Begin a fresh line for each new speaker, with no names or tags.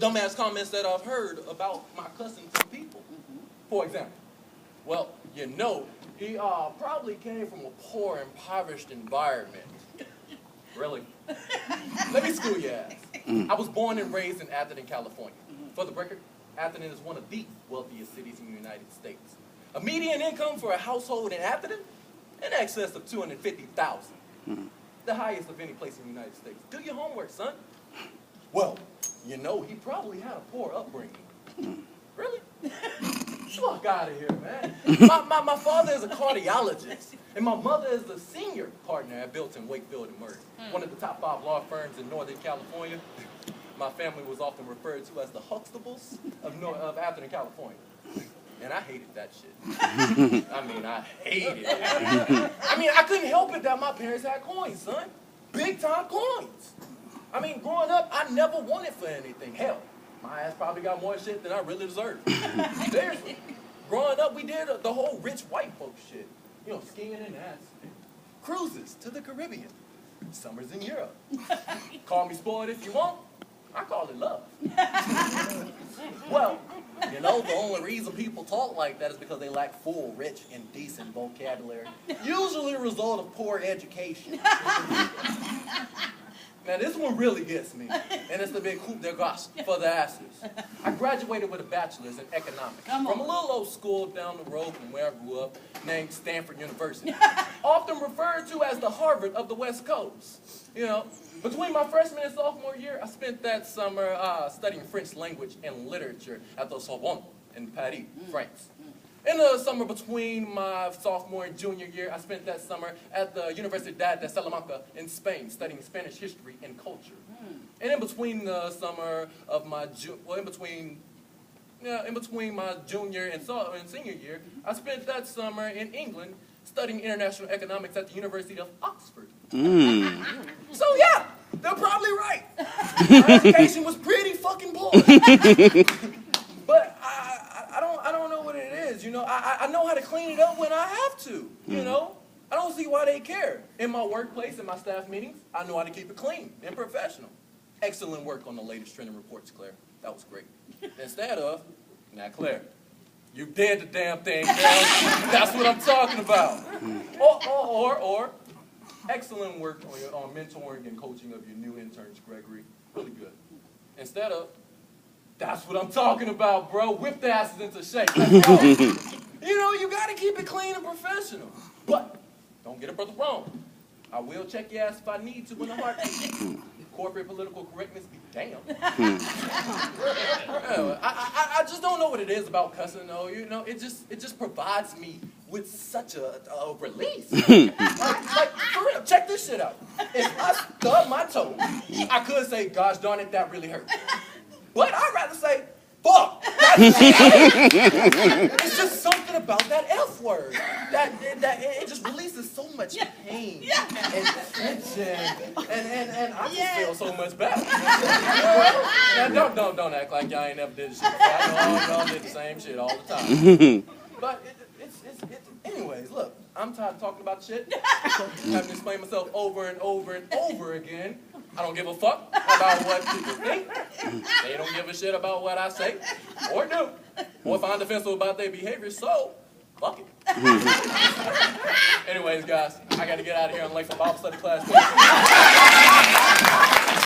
dumbass comments that I've heard about my cousin to people. For example, well, you know, he probably came from a poor, impoverished environment. Really? Let me school your ass. I was born and raised in Atherton, California. For the record, Atherton is one of the wealthiest cities in the United States. A median income for a household in Atherton, in excess of $250,000. The highest of any place in the United States. Do your homework, son. Well, you know, he probably had a poor upbringing. Really? Fuck out of here, man. My father is a cardiologist, and my mother is the senior partner at Bilton, Wakefield, and Murray, one of the top 5 law firms in Northern California. My family was often referred to as the Huxtables of Atherton, California. And I hated that shit. I mean, I hated it. I mean, I couldn't help it that my parents had coins, son. Big time coins. I mean, growing up, I never wanted for anything. Hell, my ass probably got more shit than I really deserved. Seriously. Growing up, we did the whole rich white folks shit. You know, skiing in Aspen. Cruises to the Caribbean. Summers in Europe. Call me spoiled if you want. I call it love. Well, you know, the only reason people talk like that is because they lack full, rich, and decent vocabulary. Usually a result of poor education. Now, this one really gets me, and it's the big coup de grace for the asses. I graduated with a bachelor's in economics from a little old school down the road from where I grew up named Stanford University, often referred to as the Harvard of the West Coast. You know, between my freshman and sophomore year, I spent that summer studying French language and literature at the Sorbonne in Paris, France. In the summer between my sophomore and junior year, I spent that summer at the Universidad de Salamanca in Spain, studying Spanish history and culture. And in between the summer of my in between my junior and senior year, I spent that summer in England studying international economics at the University of Oxford. So yeah, they're probably right. My education was pretty fucking poor. But I don't know what it is, you know. I know how to clean it up when I have to, you know. I don't see why they care. In my workplace, in my staff meetings, I know how to keep it clean and professional. Excellent work on the latest trending reports, Claire. That was great. Instead of, now Claire, you did the damn thing, girl. That's what I'm talking about. Or excellent work on mentoring and coaching of your new interns, Gregory. Really good. Instead of, that's what I'm talking about, bro. Whip the asses into shape. Let's go. You know, you got to keep it clean and professional. But don't get a brother wrong. I will check your ass if I need to in a heartbeat. Corporate political correctness be damned. I just don't know what it is about cussing, though. You know, it just provides me with such a release. like, for real, check this shit out. If I stub my toe, I could say, gosh darn it, that really hurt. But I'd rather say, fuck. It's just something about that F word. That it just releases so much pain and tension. And I just feel so much better. Now, don't act like y'all ain't never did this shit before. I know y'all did the same shit all the time. But anyways, look, I'm tired of talking about shit. Having to explain myself over and over and over again. I don't give a fuck about what people think. They don't give a shit about what I say or do or find offensive about their behavior, so fuck it. Anyways, guys, I got to get out of here. I'm late for Bible study class.